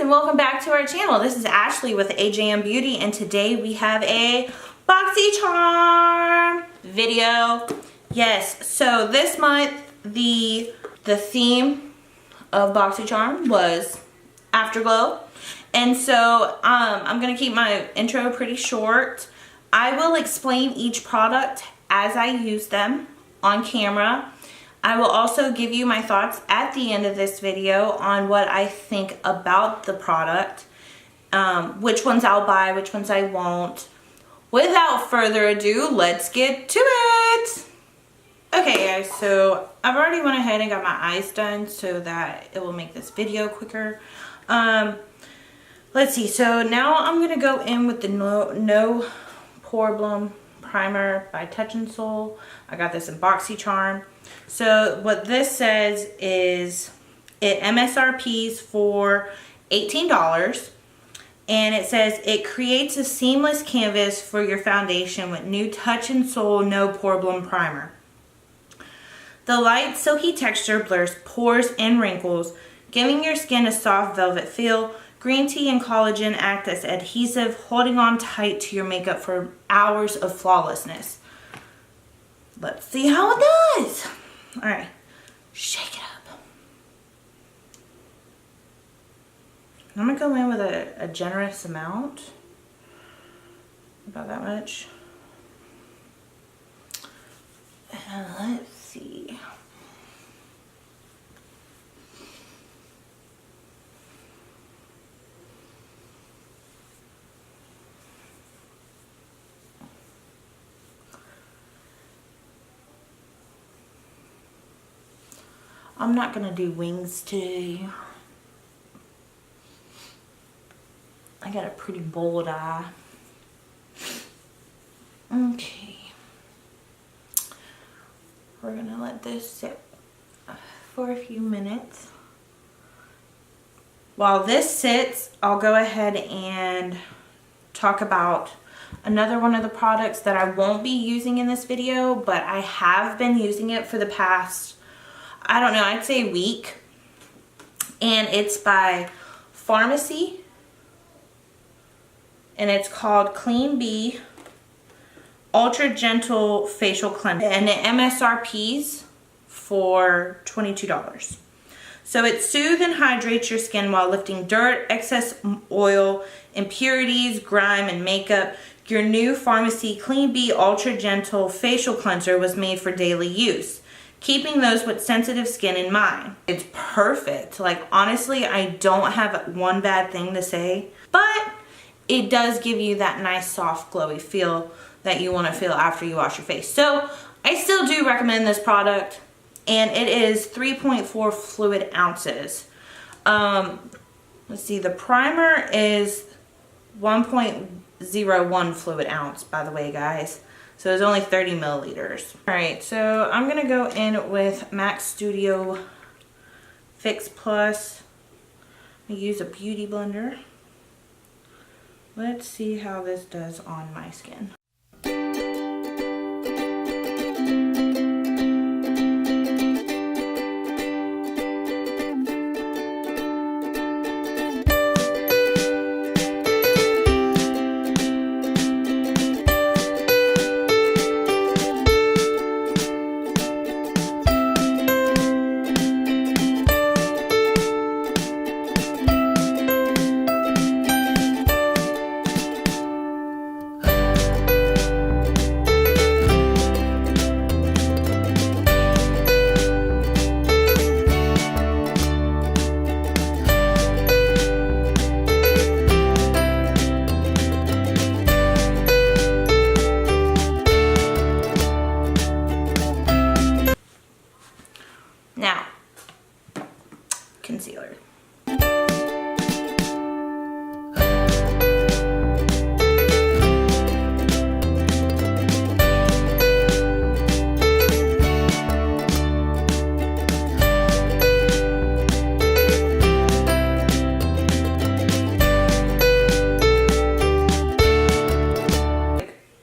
and welcome back to our channel. This is Ashley with AJM Beauty, and today we have a Boxycharm video. Yes, so this month the theme of Boxycharm was Afterglow, and so I'm gonna keep my intro pretty short. I will explain each product as I use them on camera. I will also give you my thoughts at the end of this video on what I think about the product, which ones I'll buy, which ones I won't. Without further ado, let's get to it. Okay guys, so I've already went ahead and got my eyes done so that it will make this video quicker. Let's see, so now I'm going to go in with the No Poreblem Primer by Touch in Sol. I got this in Boxycharm. So what this says is it MSRPs for $18, and it says it creates a seamless canvas for your foundation with new Touch in Sol No Poreblem Primer. The light silky texture blurs pores and wrinkles, giving your skin a soft velvet feel. Green tea and collagen act as adhesive, holding on tight to your makeup for hours of flawlessness. Let's see how it does. Alright, shake it up. I'm going to go in with a generous amount. About that much. And let's see. I'm not gonna do wings today. I got a pretty bold eye. Okay. We're gonna let this sit for a few minutes. While this sits, I'll go ahead and talk about another one of the products that I won't be using in this video, but I have been using it for the past, I don't know, I'd say a week. And it's by Farmacy. And it's called Clean Bee Ultra Gentle Facial Cleanser. And it MSRPs for $22. So it soothes and hydrates your skin while lifting dirt, excess oil, impurities, grime, and makeup. Your new Farmacy Clean Bee Ultra Gentle Facial Cleanser was made for daily use, keeping those with sensitive skin in mind. It's perfect. Like, honestly, I don't have one bad thing to say, but it does give you that nice, soft, glowy feel that you want to feel after you wash your face. So I still do recommend this product, and it is 3.4 fluid ounces. Let's see, the primer is 1.01 fluid ounce, by the way, guys. So it's only 30 milliliters. Alright, so I'm going to go in with MAC Studio Fix Plus. I use a beauty blender. Let's see how this does on my skin. Now, concealer.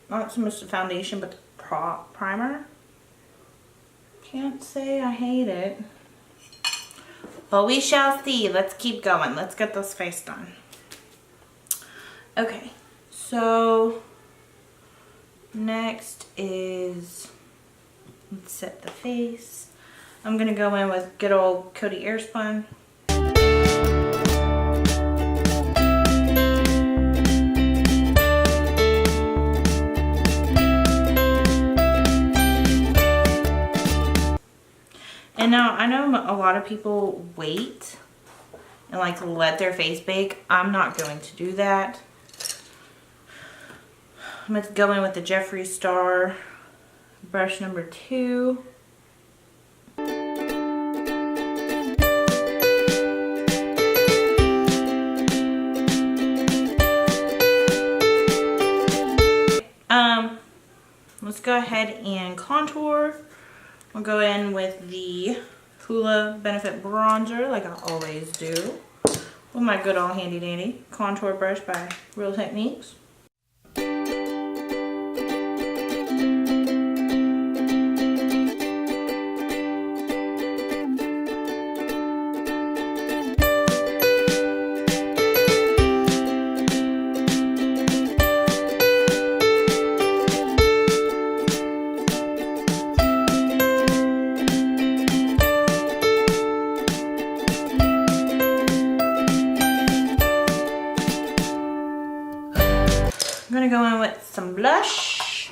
Not so much the foundation, but the primer. Can't say I hate it, But we shall see. Let's keep going. Let's get this face done. Okay, so next is, let's set the face. I'm going to go in with good old Coty Airspun. And now, I know a lot of people wait and like let their face bake. I'm not going to do that. I'm going to go in with the Jeffree Star brush number 2. Let's go ahead and contour. We'll go in with the Hoola Benefit Bronzer, like I always do, with my good old handy dandy contour brush by Real Techniques. I'm going to go in with some blush,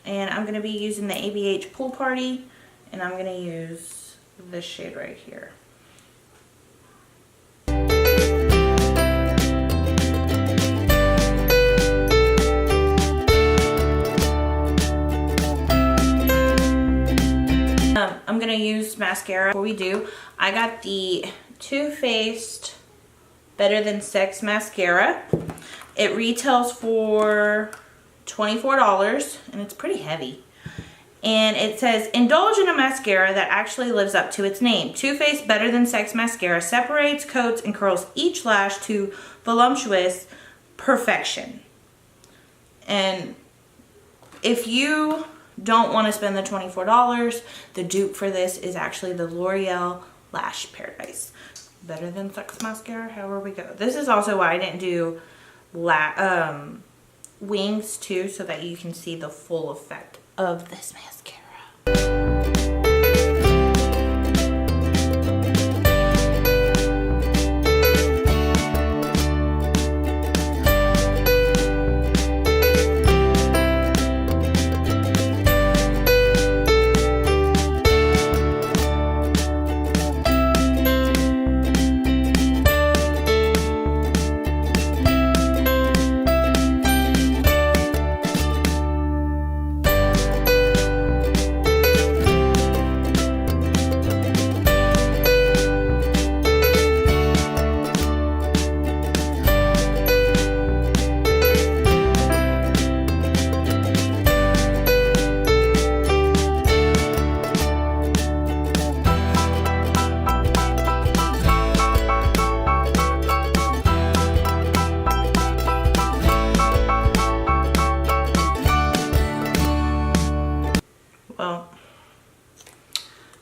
and I'm going to be using the ABH Pool Party, and I'm going to use this shade right here. I'm going to use mascara. Before we do, I got the Too Faced Better Than Sex Mascara. It retails for $24 and it's pretty heavy. And it says, indulge in a mascara that actually lives up to its name. Too Faced Better Than Sex Mascara separates, coats, and curls each lash to voluptuous perfection. And if you don't want to spend the $24, the dupe for this is actually the L'Oreal Lash Paradise Better Than Sex Mascara, however we go. This is also why I didn't do wings too, so that you can see the full effect of this mascara. Well,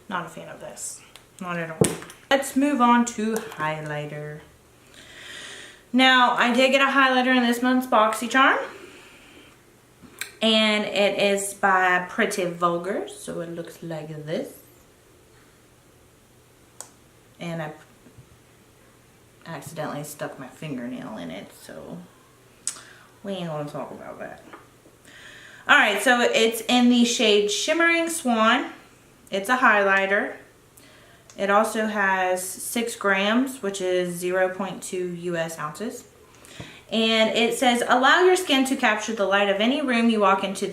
not a fan of this. Not at all. Let's move on to highlighter. Now, I did get a highlighter in this month's Boxycharm. And it is by Pretty Vulgar. So it looks like this. And I accidentally stuck my fingernail in it. So we ain't gonna talk about that. Alright, so it's in the shade Shimmering Swan. It's a highlighter. It also has 6 grams, which is 0.2 US ounces. And it says, allow your skin to capture the light of any room you walk into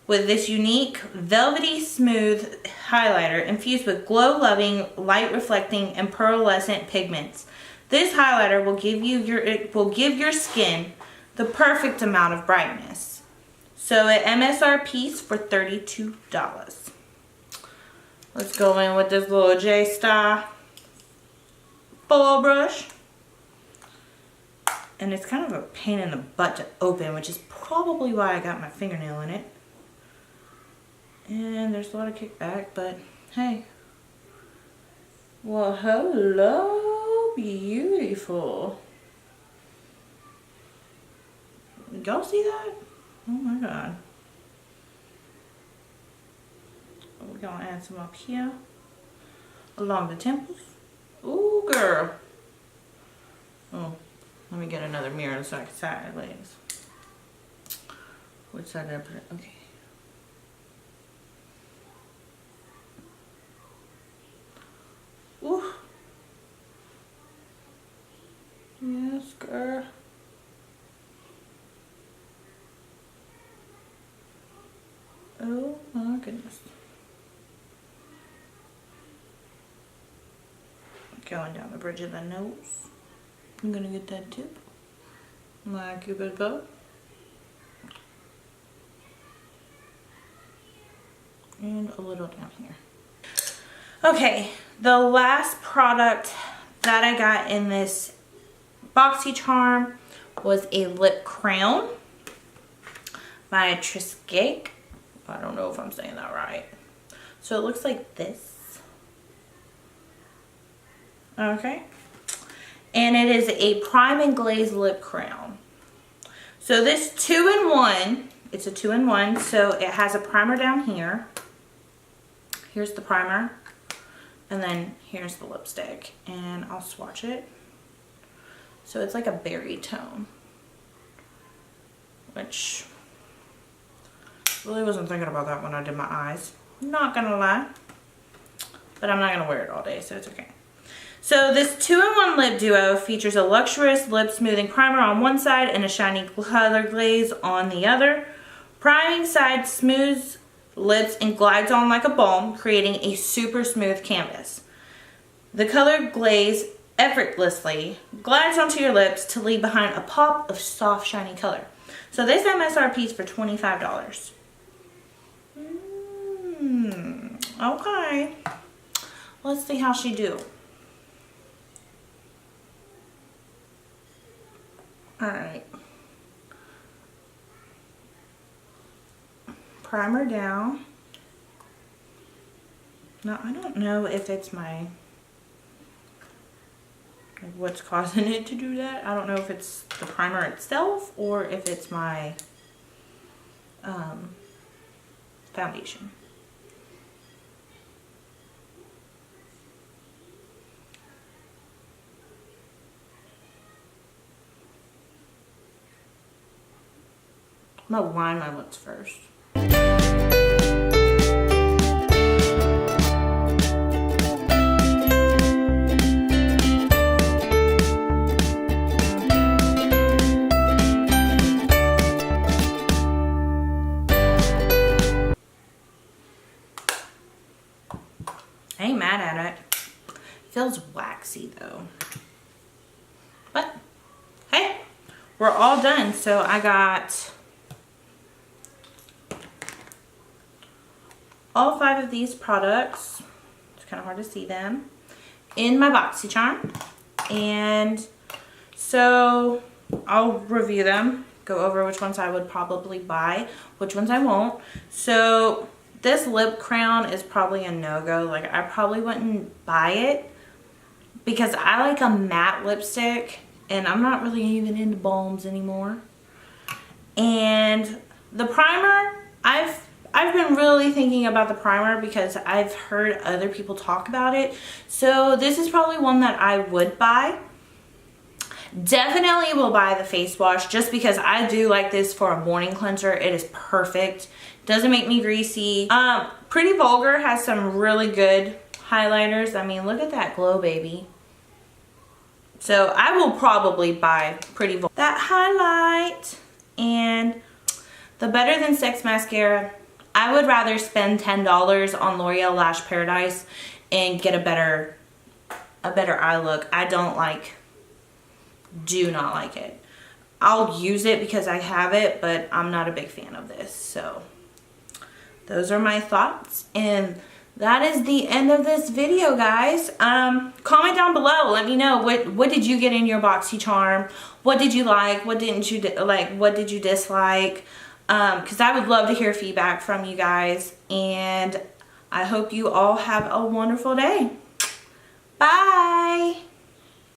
with this unique, velvety smooth highlighter infused with glow-loving, light-reflecting, and pearlescent pigments. This highlighter will give your skin the perfect amount of brightness. So at MSRP's for $32. Let's go in with this little J-Star full brush. And it's kind of a pain in the butt to open, which is probably why I got my fingernail in it. And there's a lot of kickback, but hey, Well, hello, beautiful. Y'all see that? Oh my god. We're gonna add some up here along the temples. Ooh, girl. Oh, let me get another mirror so I can sideways. Which side did I put it? Okay. Ooh. Yes, girl. Oh my goodness. Going down the bridge of the nose. I'm gonna get that tip. My cupid bow. And a little down here. Okay, the last product that I got in this Boxycharm was a lip crown by Trestique. I don't know if I'm saying that right. So it looks like this. Okay. And it is a prime and glaze lip crown. So this 2-in-1, it's a 2-in-1, so it has a primer down here. Here's the primer. And then here's the lipstick. And I'll swatch it. So it's like a berry tone. Which, really wasn't thinking about that when I did my eyes. Not gonna lie. But I'm not gonna wear it all day, so it's okay. So this 2-in-1 lip duo features a luxurious lip smoothing primer on one side and a shiny color glaze on the other. Priming side smooths lips and glides on like a balm, creating a super smooth canvas. The color glaze effortlessly glides onto your lips to leave behind a pop of soft, shiny color. So this MSRP is for $25. Okay. Let's see how she do. Alright. Primer down. Now, I don't know if it's my, like, what's causing it to do that. I don't know if it's the primer itself or if it's my foundation. I'm gonna line my lips first. I ain't mad at it. Feels waxy though. But hey, we're all done. So I got all 5 of these products. It's kind of hard to see them in my Boxycharm, and so I'll review them, go over which ones I would probably buy, which ones I won't. So this lip crown is probably a no-go. Like, I probably wouldn't buy it because I like a matte lipstick and I'm not really even into balms anymore. And the primer, I've been really thinking about the primer because I've heard other people talk about it. So this is probably one that I would buy. Definitely will buy the face wash just because I do like this for a morning cleanser. It is perfect. Doesn't make me greasy. Pretty Vulgar has some really good highlighters. I mean, look at that glow, baby. So I will probably buy Pretty Vulgar. That highlight and the Better Than Sex Mascara. I would rather spend $10 on L'Oreal Lash Paradise and get a better eye look. I do not like it. I'll use it because I have it, but I'm not a big fan of this. So those are my thoughts, and that is the end of this video, guys. Comment down below. Let me know what did you get in your Boxycharm? What did you like? What didn't you like? What did you dislike? Because I would love to hear feedback from you guys, and I hope you all have a wonderful day. Bye.